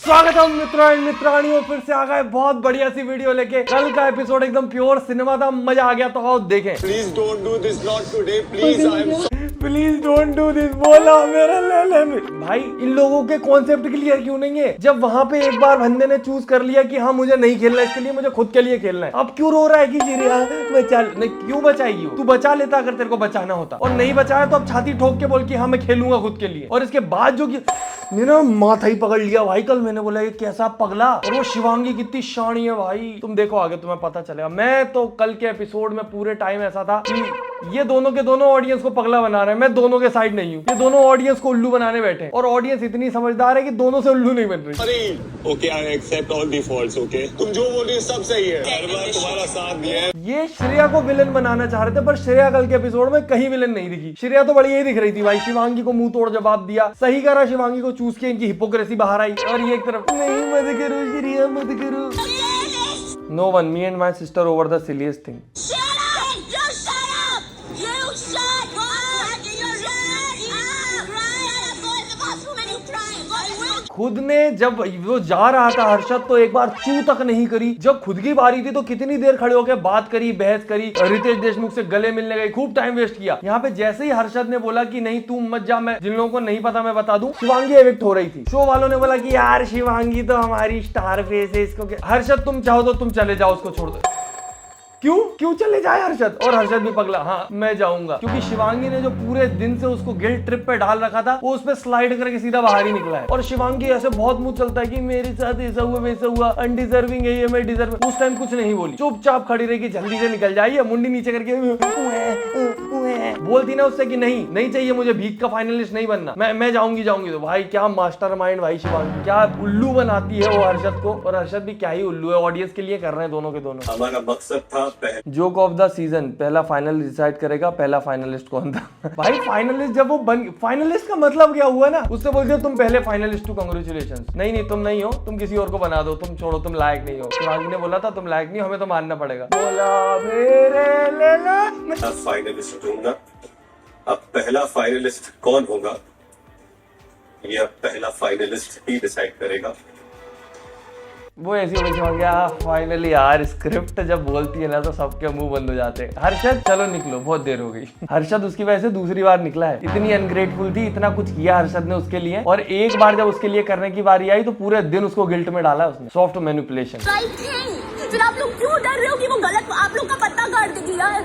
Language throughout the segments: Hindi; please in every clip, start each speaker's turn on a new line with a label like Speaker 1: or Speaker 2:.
Speaker 1: स्वागत है मित्रों एंड मित्राणियों, फिर से आ गए बहुत बढ़िया सी वीडियो लेके। कल का एपिसोड एकदम प्योर सिनेमा था, मजा आ गया। तो आओ देखें।
Speaker 2: Please don't do this, not today please. I am
Speaker 1: please don't do this बोला मेरा ले भाई। इन लोगों के कॉन्सेप्ट क्लियर क्यों नहीं है? जब वहां पे एक बार बंदे ने चूज कर लिया कि हाँ मुझे नहीं खेलना, इसके लिए मुझे खुद के लिए खेलना है, अब क्यों रो रहा है कि चिड़िया बचा नहीं? क्यों बचाएगी? तू बचा लेता अगर तेरे को बचाना होता, और नहीं बचाया तो अब छाती ठोक के बोल कि हाँ मैं खेलूंगा खुद के लिए। और इसके बाद जो कि मेरा माथा ही पकड़ लिया भाई। कल मैंने बोला ये कैसा पगला, और वो शिवांगी कितनी शानी है भाई। तुम देखो आगे तुम्हें पता चलेगा। मैं तो कल के एपिसोड में पूरे टाइम ऐसा था कि ये दोनों के दोनों ऑडियंस को पगला बना रहे हैं, मैं दोनों के साइड नहीं हूँ। ये दोनों ऑडियंस को उल्लू बनाने बैठे, और ऑडियंस इतनी समझदार है कि दोनों से उल्लू नहीं बन रही।
Speaker 2: अरे okay, I accept all the faults. Okay, तुम जो बोल रही हो सब सही है, हर बार तुम्हारा साथ दिया है।
Speaker 1: ये श्रेया को विलन बनाना चाह रहे थे, पर श्रेया कल के एपिसोड में कहीं विलन नहीं दिखी। श्रेया तो बड़ी यही दिख रही थी भाई। शिवांगी को मुंह तोड़ जवाब दिया, सही करा। शिवांगी को चूज किया, इनकी हिपोक्रेसी बाहर आई। और ये एक तरफ नहीं मत करो श्रेया मत करो। No one me and my sister over the silliest thing. खुद ने जब वो जा रहा था हर्षद, तो एक बार चू तक नहीं करी। जब खुद की बारी थी तो कितनी देर खड़े होकर बात करी, बहस करी, रितेश देशमुख से गले मिलने गई, खूब टाइम वेस्ट किया। यहाँ पे जैसे ही हर्षद ने बोला कि नहीं तू मत जा, मैं जिन लोगों को नहीं पता मैं बता दूं, शिवांगी एविक्ट हो रही थी। शो वालों ने बोला कि यार शिवांगी तो हमारी स्टार फेस है, इसको हर्षद तुम चाहो तो तुम चले जाओ, उसको छोड़ दो। क्यों चले जाए हर्षद? और हर्षद भी पगला, हाँ मैं जाऊंगा, क्योंकि शिवांगी ने जो पूरे दिन से उसको गिल्ट ट्रिप पे डाल रखा था, वो उस पे स्लाइड करके सीधा बाहर ही निकला है। और शिवांगी ऐसे बहुत मुंह चलता है कि मेरे साथ ऐसा हुआ वैसा हुआ, अनडिजर्विंग है ये, मैं डिजर्व। उस टाइम कुछ नहीं बोली, चुपचाप खड़ी रही कि जल्दी से निकल जाइए, मुंडी नीचे करके बोलती ना उससे कि नहीं चाहिए मुझे, भीख का फाइनलिस्ट नहीं बनना, मैं जाऊंगी। तो भाई क्या मास्टरमाइंड भाई शिवांगी, क्या उल्लू बनाती है वो हर्षद को। और हर्षद भी क्या ही उल्लू है, ऑडियंस के लिए कर रहे हैं दोनों के दोनों।
Speaker 2: हमारा मकसद था
Speaker 1: जोक ऑफ द सीजन, पहला फाइनल डिसाइड करेगा पहला फाइनलिस्ट कौन था। भाई फाइनलिस्ट जब वो बन, फाइनलिस्ट का मतलब क्या हुआ ना, उससे बोलते तुम पहले फाइनलिस्ट हो, कांग्रेचुलेशंस। नहीं तुम नहीं हो, तुम किसी और को बना दो, तुम छोड़ो, तुम लायक नहीं हो। शिवांगी ने बोला था तुम लायक नहीं हो, हमें तो मानना पड़ेगा। बोला मेरे लेला
Speaker 2: फाइनलिस्ट दूंगा। अब पहला फाइनलिस्ट कौन होगा ये अब पहला फाइनलिस्ट ही डिसाइड करेगा।
Speaker 1: वो ऐसी हो गया फाइनली। यार स्क्रिप्ट जब बोलती है ना तो सबके मुंह बंद हो जाते हैं। हर्षद चलो निकलो, बहुत देर हो गई। हर्षद उसकी वजह से दूसरी बार निकला है। इतनी अनग्रेटफुल थी, इतना कुछ किया हर्षद ने उसके लिए, और एक बार जब उसके लिए करने की बारी आई तो पूरे दिन उसको गिल्ट में डाला उसने। Soft manipulation.
Speaker 3: फिर आप लोग क्यों डर रहे हो कि वो गलत आप लोग का पत्ता काट देगी यार?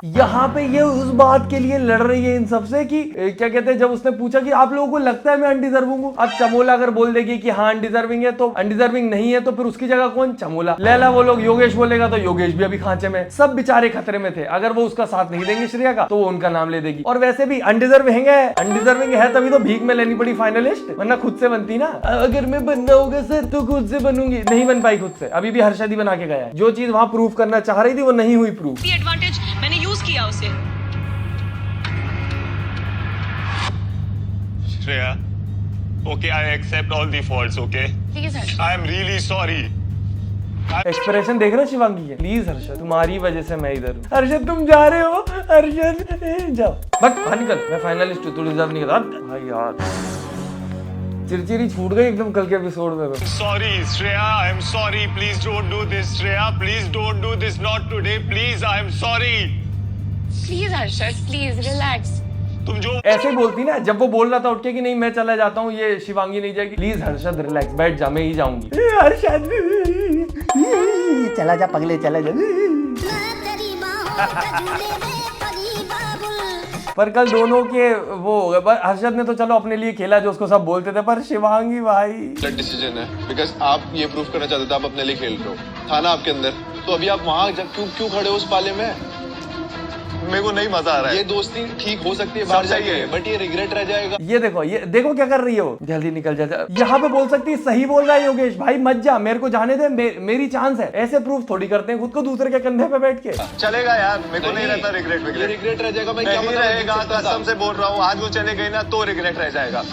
Speaker 1: यहाँ पे ये उस बात के लिए लड़ रही है इन सबसे कि क्या कहते हैं, जब उसने पूछा कि आप लोगों को लगता है मैं अनडिजर्विंग हूँ। अब चमोला अगर बोल देगी कि हाँ अनडिजर्विंग है तो अनडिजर्विंग नहीं है, तो फिर उसकी जगह कौन? चमोला। लैला वो लोग योगेश बोलेगा तो योगेश भी अभी खांचे में। सब बेचारे खतरे में थे। अगर वो उसका साथ नहीं देंगे श्रेया का तो वो उनका नाम ले देगी। और वैसे भी अनडिजर्विंग है तभी तो भीख में लेनी पड़ी फाइनलिस्ट, वरना खुद से बनती ना। अगर मैं बनना होगा सर तो खुद से बनूंगी, नहीं बन पाई खुद से। अभी भी हर्षद ही बना के गया है। जो चीज वहां प्रूफ करना चाह रही थी वो नहीं हुई प्रूफ।
Speaker 3: एडवांटेज मैंने यूज किया उसे।
Speaker 2: Shreya okay, I accept all the faults. Okay
Speaker 3: please Harshad,
Speaker 2: I am really sorry.
Speaker 1: Expression देख रहे हो शिवांगी के? प्लीज हर्षद तुम्हारी वजह से मैं इधर हूँ। हर्षद तुम जा रहे हो, हर्षद जाओ बट निकल, मैं फाइनलिस्ट हूँ, तू डिजर्व नहीं करता भाई। यार चिरचिरी छूट गई एकदम कल के एपिसोड में।
Speaker 2: Sorry Shreya, I am sorry, please don't do this. Shreya please don't do this, not today please, I am sorry.
Speaker 3: Please Harshad, please relax.
Speaker 2: तुम जो
Speaker 1: ऐसे ही बोलती ना, जब वो बोल रहा था उठ के कि नहीं मैं चला जाता हूँ, ये शिवांगी नहीं जाएगी। प्लीज हर्षद रिलैक्स, बैठ जा, मैं ही जाऊंगी। हर्षद चला जा पगले, चला जा। पर कल दोनों के वो हर्षद ने तो चलो अपने लिए खेला जो उसको सब बोलते थे, पर शिवांगी भाई
Speaker 4: गलत डिसीजन है। बिकॉज आप ये प्रूव करना चाहते थे आप अपने लिए खेल रहे हो, था ना आपके अंदर, तो अभी आप वहां क्यों खड़े हो उस पाले में?
Speaker 2: मेरे को नहीं मजा आ रहा है।
Speaker 4: ये दोस्ती ठीक हो सकती है बाहर जाके, बट ये रिग्रेट रह जाएगा।
Speaker 1: ये देखो क्या कर रही हो, जल्दी निकल जा। यहाँ पे बोल सकती है सही बोल रहा है योगेश भाई, मत जा, मेरे को जाने दे, मेरी चांस है। ऐसे प्रूफ थोड़ी करते हैं खुद को दूसरे के कंधे पे बैठ के।
Speaker 2: चलेगा यार, मेरे को नहीं रहता
Speaker 4: रिग्रेट रह जाएगा। मैं क्या
Speaker 2: रहेगा, कसम से बोल रहा हूँ, आज वो चले गई ना तो रिग्रेट रह जाएगा।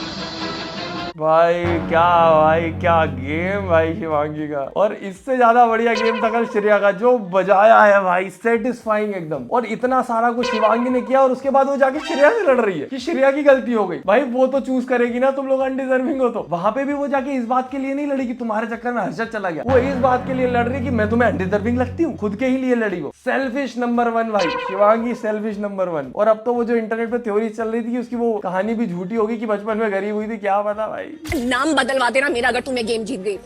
Speaker 1: भाई क्या गेम भाई शिवांगी का। और इससे ज्यादा बढ़िया गेम था कल श्रेया का, जो बजाया है भाई, सेटिस्फाइंग एकदम। और इतना सारा कुछ शिवांगी ने किया और उसके बाद वो जाके श्रेया से लड़ रही है कि श्रेया की गलती हो गई। भाई वो तो चूज करेगी ना, तुम लोग अनडिजर्विंग हो तो। वहां पे भी वो जाके इस बात के लिए नहीं लड़ी कि तुम्हारे चक्कर में हर्षद चला गया, वो इस बात के लिए लड़ रही कि मैं तुम्हें अनडिजर्विंग लगती हूँ, खुद के ही लिए लड़ी वो। सेल्फिश नंबर 1 भाई शिवांगी, सेल्फिश नंबर 1। और अब तो वो जो इंटरनेट पे थ्योरी चल रही थी कि उसकी वो कहानी भी झूठी होगी कि बचपन में गरीब हुई थी, क्या पता भाई।
Speaker 3: नाम बदलवा देना मेरा अगर तुम्हें गेम जीत गई।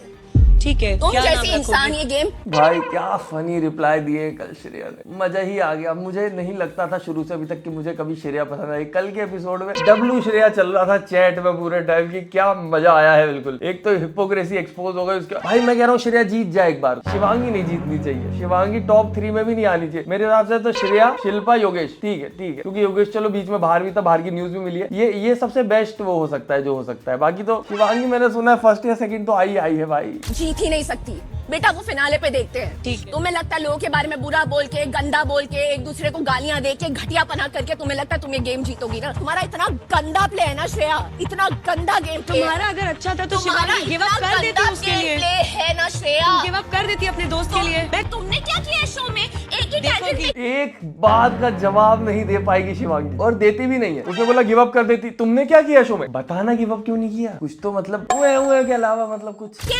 Speaker 5: ठीक है,
Speaker 3: तुम
Speaker 5: क्या नाम
Speaker 3: जैसे इंसान
Speaker 5: रखोगे?
Speaker 3: ये गेम।
Speaker 1: भाई क्या फनी रिप्लाई दिए कल श्रेया ने, मजा ही आ गया। मुझे नहीं लगता था शुरू से अभी तक कि मुझे कभी श्रेया पसंद आई। कल के एपिसोड में डब्लू श्रेया चल रहा था चैट में पूरे टाइम की, क्या मजा आया है बिल्कुल। एक तो हिपोक्रेसी एक्सपोज हो गई उसके। भाई मैं कह रहा हूँ श्रेया जीत जाए एक बार, शिवांगी नहीं जीतनी चाहिए। शिवांगी टॉप 3 में भी नहीं आनी चाहिए मेरे हिसाब से। तो श्रेया, शिल्पा, योगेश, ठीक है क्योंकि योगेश चलो बीच में बाहर भी था, बाहर की न्यूज भी मिली है। ये सबसे बेस्ट वो हो सकता है जो हो सकता है। बाकी तो शिवांगी मैंने सुना है फर्स्ट या सेकंड तो आई है भाई।
Speaker 3: जीत ही नहीं सकती बेटा, वो फिनाले पे देखते हैं।
Speaker 5: ठीक है।
Speaker 3: तुम्हें लगता है लोगों के बारे में बुरा बोल के, गंदा बोल के, एक दूसरे को गालियां दे के, घटिया पना करके तुम्हें लगता है तुम ये गेम जीतोगी ना। तुम्हारा इतना गंदा प्ले है ना श्रेया, इतना गंदा गेम प्ले।
Speaker 5: तुम्हारा अगर अच्छा था तो शिवानी गिव अप कर देती उसके लिए।
Speaker 3: प्ले है ना श्रेया,
Speaker 5: गिव अप कर देती अपने दोस्त के लिए।
Speaker 3: तुमने क्या किया शो में? एक ही टैलेंट में
Speaker 1: एक बात का जवाब नहीं दे पाएगी शिवांगी, और देती भी नहीं है। उसने बोला गिव अप कर देती। तुमने क्या किया शो में, बताना गिव अप क्यों नहीं किया। कुछ तो मतलब उए के अलावा मतलब कुछ
Speaker 3: क्या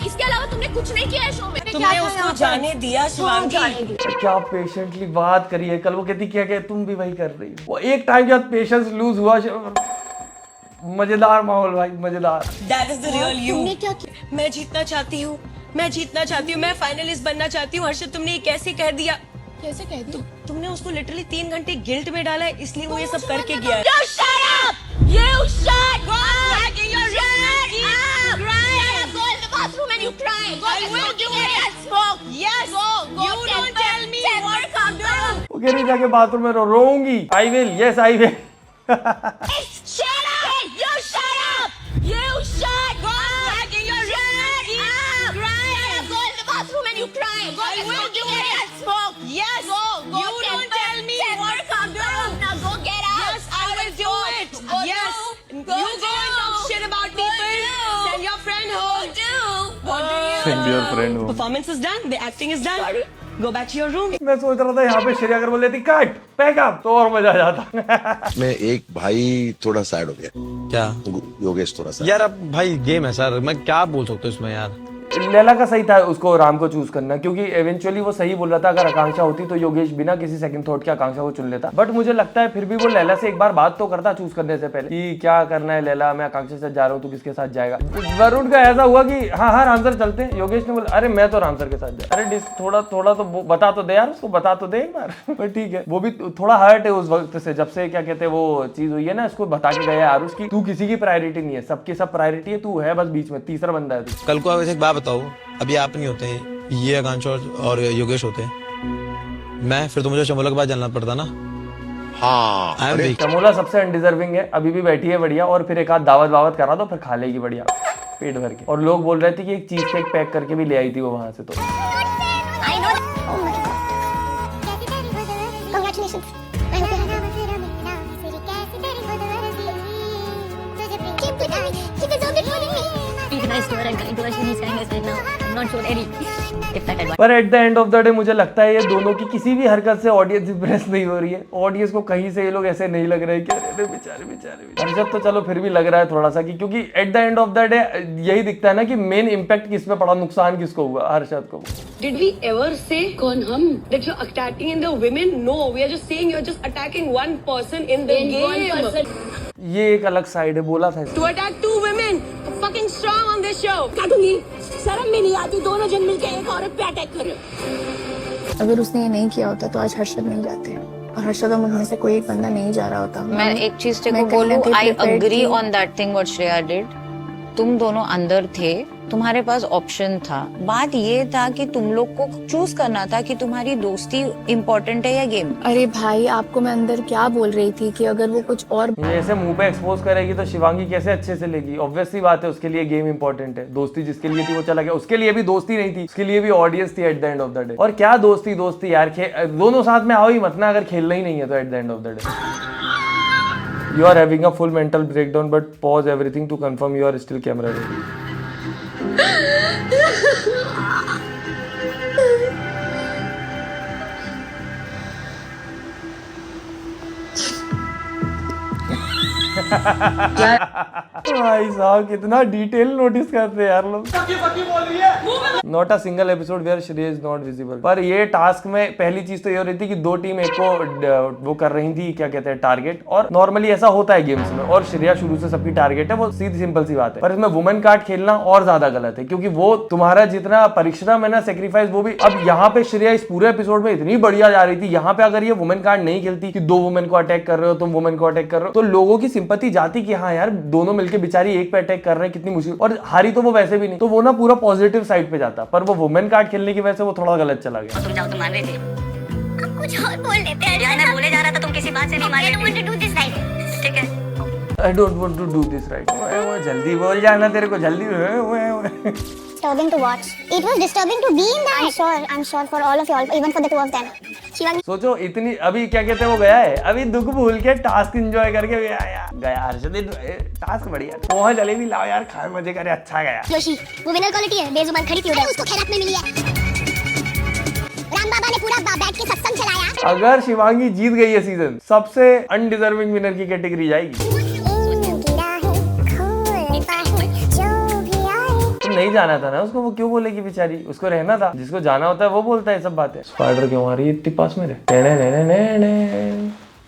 Speaker 3: इसके अलावा तुमने कुछ नहीं किया है शो में।
Speaker 5: तुमने उसको जाने दिया शिवांगी।
Speaker 1: क्या पेशेंटली बात करी है कल। वो कहती क्या तुम भी वही कर रही हो। वो एक टाइम के बाद पेशेंस लूज हुआ। मजेदार माहौल भाई, मजेदार।
Speaker 5: That is the real you।
Speaker 3: तुमने क्या किया?
Speaker 5: मैं जीतना चाहती हूँ, मैं फाइनलिस्ट बनना चाहती हूँ। हर्षद तुमने ये कैसे कह दिया?
Speaker 3: कैसे कह दी?
Speaker 5: तुमने उसको लिटरली 3 घंटे गिल्ट में डाला है, इसलिए वो ये सब करके गया है।
Speaker 3: You shut up! You shut up! You shut up! Go in the bathroom and you cry. Go
Speaker 5: I will do it.
Speaker 3: and smoke.
Speaker 5: Yes.
Speaker 3: Go.
Speaker 5: You don't tell me what to
Speaker 3: calm down.
Speaker 1: वो कह रही जाके बाथरूम में रोऊंगी। I will, yes I will.
Speaker 3: Shut up! You shut up! You shut up! You shut up! Go in the bathroom and you cry. Go
Speaker 5: I will do
Speaker 3: and
Speaker 5: it.
Speaker 3: and smoke.
Speaker 5: Yes.
Speaker 3: Go.
Speaker 5: You don't tell me what
Speaker 3: calm down. Now go get out.
Speaker 5: Yes, I will do it. Yes. You go and talk shit about people. Send your friend home. What do you?
Speaker 1: Send your friend home.
Speaker 5: Performance is done. The acting is done. Go back to your room.
Speaker 1: मैं सोच रहा था यहाँ पे श्रेया अगर बोल देती कट पैक अप तो और मजा आ जाता।
Speaker 6: मैं एक भाई थोड़ा सैड हो गया,
Speaker 7: क्या
Speaker 6: योगेश थोड़ा सा।
Speaker 7: यार अब भाई गेम है सर, मैं क्या बोल सकता हूँ इसमें यार।
Speaker 1: लैला का सही था उसको राम को चूज करना, क्योंकि एवेंचुअली वो सही बोल रहा था। अगर आकांक्षा होती तो योगेश बिना किसी सेकंड थॉट के आकांक्षा को चुन लेता। बट मुझे लगता है फिर भी वो लैला से एक बार बात तो करता चूज करने से पहले कि क्या करना है लैला, मैं आकांक्षा से जा रहा हूँ, तू किसके साथ जाएगा। वरुण का ऐसा हुआ कि हाँ राम सर चलते हैं। योगेश ने बोला अरे मैं तो राम सर के साथ जा। अरे थोड़ा तो बता तो दे यार, उसको बता तो दे एक बार। पर ठीक है, वो भी थोड़ा हर्ट है उस वक्त से, जब से क्या कहते हैं वो चीज हुई है ना, इसको बता के गया यार उसकी तू किसी की प्रायोरिटी नहीं है, सबकी सब प्रायोरिटी है, तू है बस बीच में तीसरा बंदा है तू।
Speaker 7: कल को वैसे एक बात बताओ, अभी आप नहीं होते हैं, ये आकांक्षा और योगेश होते हैं, मैं फिर तो मुझे चमोला के बाद जाना पड़ता ना।
Speaker 6: हाँ
Speaker 7: आई एम वीक।
Speaker 1: चमोला सबसे अनडिजर्विंग है, अभी भी बैठी है बढ़िया, और फिर एक आध दावत करा दो फिर खा लेगी बढ़िया पेट भर के। और लोग बोल रहे थे कि एक चीज केक पैक करके भी ले आई थी वो वहां से। तो
Speaker 3: I know. Oh my God. Congratulations. I hope you're happy. She deserved it more than me. Be nice to her and kind to her. She needs kindness right now. I'm not sure any if that advice.
Speaker 1: पर at the end of the day मुझे लगता है ये दोनों की किसी भी हरकत से ऑडियंस इंप्रेस नहीं हो रही है। ऑडियंस को कहीं से ये लोग ऐसे नहीं लग रहे कि अरे बेचारे। हर्षद तो चलो फिर भी लग रहा है थोड़ा सा, क्योंकि at the end of the day यही दिखता है ना कि मेन इम्पैक्ट किस पे पड़ा, नुकसान किसको हुआ, हर्षद को।
Speaker 5: Did we ever say कौन हम that you're attacking in the women? No, we are just saying you're just attacking one person in the game.
Speaker 1: ये एक अलग साइड है, बोला था
Speaker 5: To attack 2 women, fucking strong on this show.
Speaker 3: काटूंगी, शर्म भी नहीं आती, दोनों जन मिलके एक औरत पे अटैक कर रहे हो।
Speaker 8: अगर उसने ये नहीं किया होता तो आज हर्षद नहीं जाते, और हर्षद और मुझ में से कोई एक बंदा नहीं जा रहा होता।
Speaker 9: मैं एक चीज तेरे को
Speaker 8: मैं कहीं ना
Speaker 9: बोलूं,
Speaker 8: कहीं
Speaker 9: आई
Speaker 8: prepared
Speaker 9: अग्री
Speaker 8: थी।
Speaker 9: On that thing what Shreya did. तुम दोनों अंदर थे, तुम्हारे पास ऑप्शन था। बात ये था कि तुम लोग को चूज करना था कि तुम्हारी दोस्ती इम्पोर्टेंट है या गेम।
Speaker 8: अरे भाई आपको मैं अंदर क्या बोल रही थी कि अगर वो कुछ और
Speaker 1: ये ऐसे मुंह पे एक्सपोज करेगी तो शिवांगी कैसे अच्छे से लेगी। ऑब्वियस सी बात है, उसके लिए गेम इंपॉर्टेंट है। दोस्ती जिसके लिए थी वो चला गया, उसके लिए भी दोस्ती नहीं थी, उसके लिए भी ऑडियंस थी at the end of the day. और क्या दोस्ती यार, दोनों साथ में आओ ही मत ना, अगर खेलना ही नहीं है तो at the end of the day. You are having a full mental breakdown, but pause everything to confirm you are still camera ready. भाई साहब कितना डिटेल नोटिस करते हैं यार लोग। Not a single episode where Shreya is not visible. पर ये टास्क में पहली चीज तो ये हो रही थी कि दो टीम एक को वो कर रही थी, क्या कहते हैं, टारगेट। और नॉर्मली ऐसा होता है गेम्स में, और श्रेया शुरू से सबकी टारगेट है, वो सीधी सिंपल सी बात है। पर इसमें वुमेन कार्ड खेलना और ज्यादा गलत है, क्योंकि वो तुम्हारा जितना परिश्रम है ना, सेक्रीफाइस, वो भी। अब यहाँ पे श्रेया इस पूरे एपिसोड में इतनी बढ़िया जा रही थी, यहाँ पे अगर ये वुमेन कार्ड नहीं खेलती कि दो वुमेन को अटैक कर रहे हो, तुम वुमेन को अटैक कर रहे हो, तो लोगों की सिंपैथी जाती कि हाँ यार दोनों मिलकर बेचारी एक पे अटैक कर रहे हैं, कितनी मुश्किल। और हारी तो वो वैसे भी नहीं, तो वो ना पूरा पॉजिटिव साइड पे जाता। पर वो वुमेन कार्ड खेलने की वजह से वो थोड़ा गलत चला गया।
Speaker 3: तुम जाओ, तुम मान रहे थे, अब कुछ और बोल लेते हैं। यार मैं बोले जा रहा था, तुम किसी बात से नहीं मान रहे थे। डू दिस राइट, ठीक है?
Speaker 1: I don't want to do this right. वो जल्दी बोल जाना, तेरे को जल्दी।
Speaker 3: Disturbing to watch. It was disturbing to be in that. I'm sure for all of y'all, even for the two of them. Shivangi
Speaker 1: सोचो इतनी, अभी क्या कहते हैं, वो गया है, अभी दुख भूल के टास्क एंजॉय करके गया। हर्षद टास्क बढ़िया, पोहा जलेबी लाओ यार, खाए मजे करे, अच्छा गया।
Speaker 3: जोशी, वो विनर क्वालिटी है, बेजुबान खड़ी थी उधर, उसको खैरात में मिली है। राम बाबा ने पूरा बैठ के सत्संग चलाया।
Speaker 1: अगर शिवांगी जीत गई है सीजन, सबसे अनडिजर्विंग विनर की कैटेगरी जाएगी। तो नहीं जाना था ना उसको, वो क्यों बोलेगी बेचारी, उसको रहना था। जिसको जाना होता है वो बोलता है सब बातें। स्पाइडर क्यों आ रही है इतनी पास मेरे?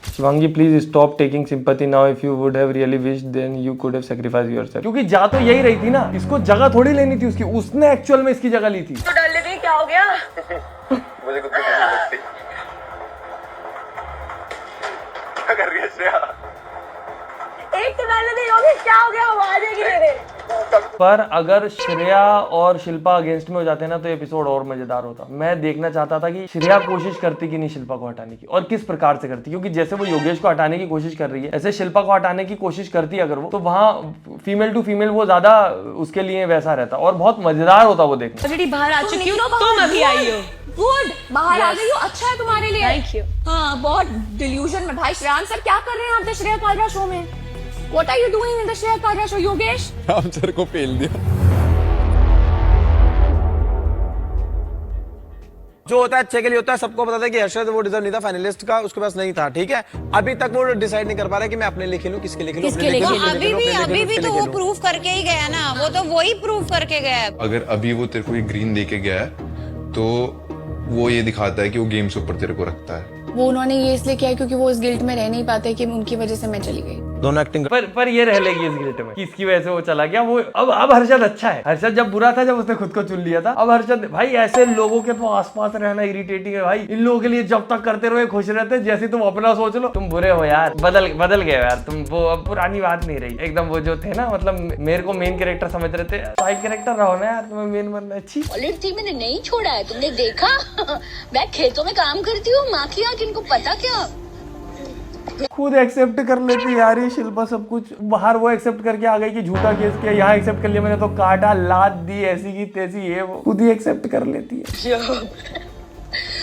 Speaker 1: Shivangi please stop taking sympathy now, if you would have really wished then you could have sacrifice yourself. क्योंकि जा तो यही रही थी ना, इसको जगह थोड़ी लेनी थी उसकी, उसने एक्चुअल में इसकी जगह ली थी।
Speaker 5: तो डाल दी, क्या हो गया?
Speaker 4: मुझे कुछ नहीं लगती। क्या कर रही है श्रेया?
Speaker 5: एक तो डाल दी होगी, क्या हो गया? वो आ जाएगी मेरे।
Speaker 1: पर अगर श्रेया और शिल्पा अगेंस्ट में हो जाते ना, तो एपिसोड और मजेदार होता। मैं देखना चाहता था कि श्रेया कोशिश करती कि नहीं शिल्पा को हटाने की, और किस प्रकार से करती। क्योंकि जैसे वो योगेश को हटाने की कोशिश कर रही है, ऐसे शिल्पा को हटाने की कोशिश करती अगर वो, तो वहाँ फीमेल टू फीमेल वो ज्यादा उसके लिए वैसा रहता, और बहुत मजेदार होता वो देखना।
Speaker 5: ऑलरेडी बाहर आ चुकी हो, तुम अभी आई हो। गुड, बाहर आ गई हो, अच्छा है तुम्हारे लिए। Thank you. हाँ, बहुत डिल्यूजन में। भाई श्रेयान सर क्या कर रहे हैं आप श्रेया कालरा शो में? What are you doing in the Shreya Kalra show, Yogesh?
Speaker 7: हम सर को पेल दिया। जो होता है अच्छे के लिए होता है। सबको पता था कि हर्षद वो डिजर्व नहीं था फाइनलिस्ट का, उसके पास नहीं था, ठीक है? अभी तक वो डिसाइड नहीं कर पा रहा कि मैं अपने लिए खेलूं, किसके लिए खेलूं,
Speaker 9: अभी भी तो वो प्रूव करके ही गया ना, वो तो वही प्रूव करके गया है।
Speaker 10: अगर अभी वो तेरे को ये ग्रीन दे के गया है, तो वो ये दिखाता है कि वो गेम से ऊपर तेरे को रखता है।
Speaker 8: वो उन्होंने ये इसलिए किया क्योंकि वो इस गिल्ट में रह नहीं पाते कि उनकी वजह से मैं चली गई।
Speaker 7: दोनों एक्टिंग
Speaker 1: पर ये रह लेगी इस गिल्ट में, किसकी वजह से वो चला गया। वो अब हर्षद अच्छा है। हर्षद जब बुरा था, जब उसने खुद को चुन लिया था। अब हर्षद भाई, ऐसे लोगों के तो आसपास रहना इरिटेटिंग है भाई। इन लोगों के लिए जब तक करते रहो खुश रहते, जैसे तुम अपना सोच लो, तुम बुरे हो यार, बदल गए यार तुम। वो अब पुरानी बात नहीं रही एकदम। वो जो थे ना, मतलब मेरे को मेन कैरेक्टर समझ रहे थे, साइड कैरेक्टर रहो ना यार, तुम्हें मेन बनना। अच्छी
Speaker 3: सॉलिड थी, मैंने नहीं छोड़ा है, तुमने देखा? मैं खेतों में काम करती हूँ, माँ की आँख इनको पता क्या?
Speaker 1: खुद एक्सेप्ट कर लेती यार ये शिल्पा सब कुछ। बाहर वो एक्सेप्ट करके आ गई कि झूठा केस किया, यहाँ एक्सेप्ट कर लिया मैंने तो काटा, लात दी, ऐसी की तैसी, ये वो खुद ही एक्सेप्ट कर लेती है।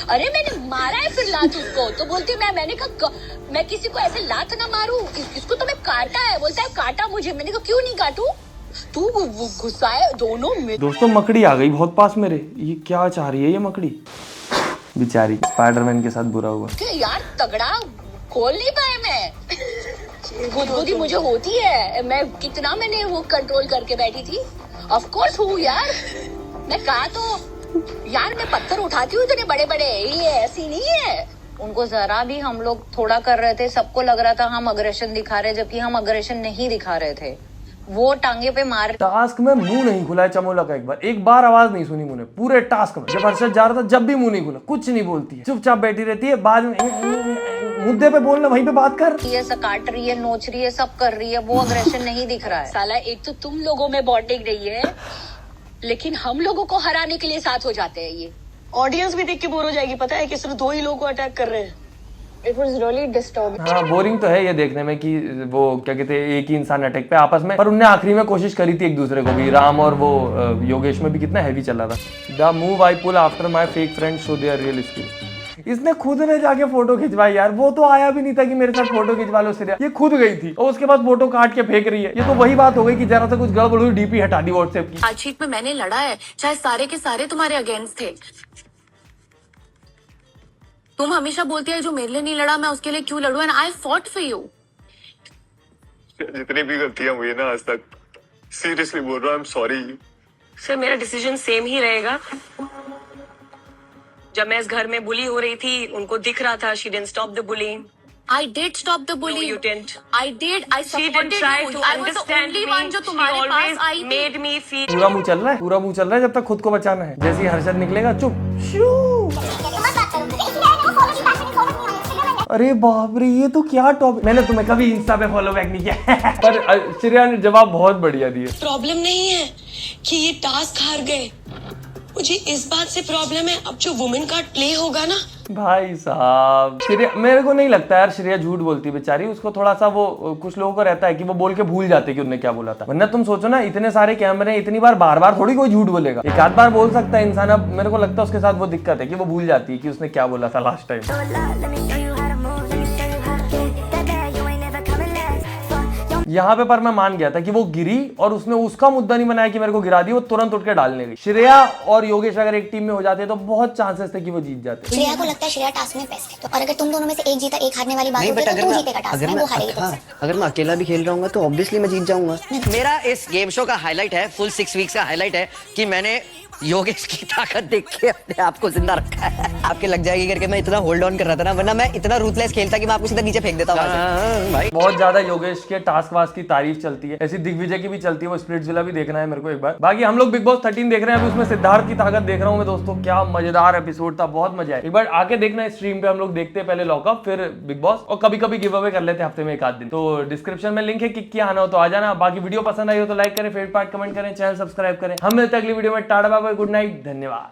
Speaker 3: अरे मैंने मारा है फिर लात उसको, तो बोलती मैंने कहा मैं किसी को ऐसे लात ना मारूं, इसको तो मैं काटा है। बोलता है काटा मुझे, मैंने कहा क्यों नहीं काटू, तू गुस्सा है दोनों में।
Speaker 1: दोस्तों मकड़ी आ गई बहुत पास मेरे। ये क्या चाह रही है ये मकड़ी बेचारी? स्पाइडरमैन के साथ बुरा हुआ
Speaker 3: यार, तगड़ा खोल नहीं पाए मैं। गुदगुदी मुझे होती है, मैं कितना मैंने वो कंट्रोल करके बैठी थी। ऑफ कोर्स हूँ यार, मैं कहा तो यार मैं पत्थर उठाती हूँ इतने बड़े बड़े, ये ऐसी नहीं है।
Speaker 9: उनको जरा भी हम लोग थोड़ा कर रहे थे, सबको लग रहा था हम अग्रेशन दिखा रहे, जबकि हम अग्रेशन नहीं दिखा रहे थे। वो टांगे पे मार।
Speaker 1: टास्क में मुंह नहीं खुला है चमोला का, एक बार आवाज नहीं सुनी मुझे पूरे टास्क में। जब हर्षद जा रहा था, जब भी मुंह नहीं खुला, कुछ नहीं बोलती है, चुपचाप बैठी रहती है। बाद में मुद्दे पे बोलना, वहीं पे बात कर।
Speaker 9: ये काट रही है, नोच रही है, सब कर रही है, वो अग्रेशन नहीं दिख रहा है।
Speaker 3: साला एक तो तुम लोगों में बॉन्डिंग नहीं है, लेकिन हम लोगों को हराने के लिए साथ हो जाते हैं। ये
Speaker 5: ऑडियंस भी देख के बोर हो जाएगी, पता है कि सिर्फ दो ही लोगों को अटैक कर रहे हैं।
Speaker 8: It was really disturbing.
Speaker 1: हाँ, बोरिंग तो है ये देखने में कि वो क्या कहते हैं, एक ही इंसान अटैक पे आपस में। पर उनने आखिरी में कोशिश करी थी एक दूसरे को भी। राम और वो योगेश में भी कितना हैवी चला था। The move I pull after my fake friend so they are real skill. इसने खुद ने जाके फोटो खिंचवाई यार, वो तो आया भी नहीं था कि मेरे साथ फोटो खिंचवा लो श्रेया, ये खुद गई थी और उसके बाद फोटो काट के फेंक रही है। ये तो वही बात हो गई कि जरा सा कुछ गड़बड़ हुई डीपी हटा दी व्हाट्सएप की।
Speaker 3: बातचीत में मैंने लड़ा है, चाहे सारे के सारे तुम्हारे अगेंस्ट थे। तुम हमेशा बोलती है जो मेरे लिए नहीं लड़ा मैं उसके लिए क्यों लड़ूं, and I fought for you.
Speaker 4: जितनी भी गलतियां हुई है ना आज तक, सीरियसली बोल रहा हूँ, आई एम सॉरी।
Speaker 11: सर मेरा डिसीजन सेम ही रहेगा। जब मैं इस घर में बुली हो रही थी उनको दिख रहा था, she didn't stop the bullying.
Speaker 3: I did stop the bullying.
Speaker 11: No, you didn't.
Speaker 3: I did. I
Speaker 11: She
Speaker 3: supported
Speaker 11: didn't try
Speaker 3: you.
Speaker 11: to
Speaker 3: I was the
Speaker 11: understand
Speaker 3: only
Speaker 11: me.
Speaker 3: one जो
Speaker 11: She
Speaker 3: तुम्हारे पास
Speaker 11: always
Speaker 3: आई थी।
Speaker 11: made me feel.
Speaker 1: पूरा मुंह चल रहा है, पूरा मुंह चल रहा है जब तक खुद को बचाना है। जैसे ही हर्षद निकलेगा चुप शू। अरे बाप रे, ये तो क्या टॉपिक, मैंने तुम्हें कभी इंस्टा पे फॉलो बैक नहीं किया पर श्रेया ने जवाब बहुत बढ़िया दिए।
Speaker 11: प्रॉब्लम नहीं है कि ये टास्क हार गए, मुझे इस बात से प्रॉब्लम है अब जो वुमेन कार्ड प्ले होगा ना।
Speaker 1: भाई साहब श्रेया, मेरे को नहीं लगता यार श्रेया झूठ बोलती बेचारी, उसको थोड़ा सा वो कुछ लोगों को रहता है कि वो बोल के भूल जाते कि उन्होंने क्या बोला था। वरना तुम सोचो ना, इतने सारे कैमरे इतनी बार बार थोड़ी कोई झूठ बोलेगा, एक आध बार बोल सकता है इंसान। अब मेरे को लगता है उसके साथ वो दिक्कत है कि वो भूल जाती है कि उसने क्या बोला था लास्ट टाइम। यहाँ पे पर मैं मान गया था कि वो गिरी और उसने उसका मुद्दा नहीं बनाया कि मेरे को गिरा दी, वो तुरंत उठ के डालने गई। श्रेया और योगेश अगर एक टीम में हो जाते तो बहुत चांसेस थे कि वो जीत जाते।
Speaker 8: श्रेया को लगता है श्रेया टास्क में बेस्ट है, तो और अगर तुम दोनों में से एक जीता एक हारने वाली बात होती है तो तू जीतेगा टास्क में, वो हारेगी तुमसे।
Speaker 12: अगर मैं अकेला भी खेल रहा हूँ तो ऑब्वियसली मैं जीत जाऊंगा।
Speaker 13: मेरा इस गेम शो का हाईलाइट है, फुल 6 वीक्स का हाईलाइट है कि मैंने योगेश की ताकत देख के अपने आप को जिंदा रखा है। आपके लग जाएगी करके मैं इतना होल्ड ऑन कर रहा था ना, वरना मैं इतना रूथलेस खेलता कि मैं आपको सीधा नीचे फेंक देता भाई।
Speaker 1: बहुत ज्यादा योगेश के टास्क वास्क की तारीफ चलती है, ऐसी दिग्विजय की भी चलती है, वो स्प्लिट्सविला भी देखना है मेरे को एक बार। बाकी हम लोग बिग बॉस 13 देख रहे हैं, अभी उसमें सिद्धार्थ की ताकत देख रहा हूँ मैं दोस्तों, क्या मजेदार एपिसोड था, बहुत मजा आया। एक बार आके देखना है स्ट्रीम पे, हम लोग देखते हैं पहले लॉकअप फिर बिग बॉस, और कभी कभी गिव अवे कर लेते हैं हफ्ते में एक आध दिन। तो डिस्क्रिप्शन में लिंक है, किक किया आना हो तो आ जाना। बाकी वीडियो पसंद आई हो तो लाइक करें, फेवरेट पार्ट कमेंट करें, चैनल सब्सक्राइब करें। हम मिलते हैं अगली वीडियो में। Tata bye bye, good night, धन्यवाद।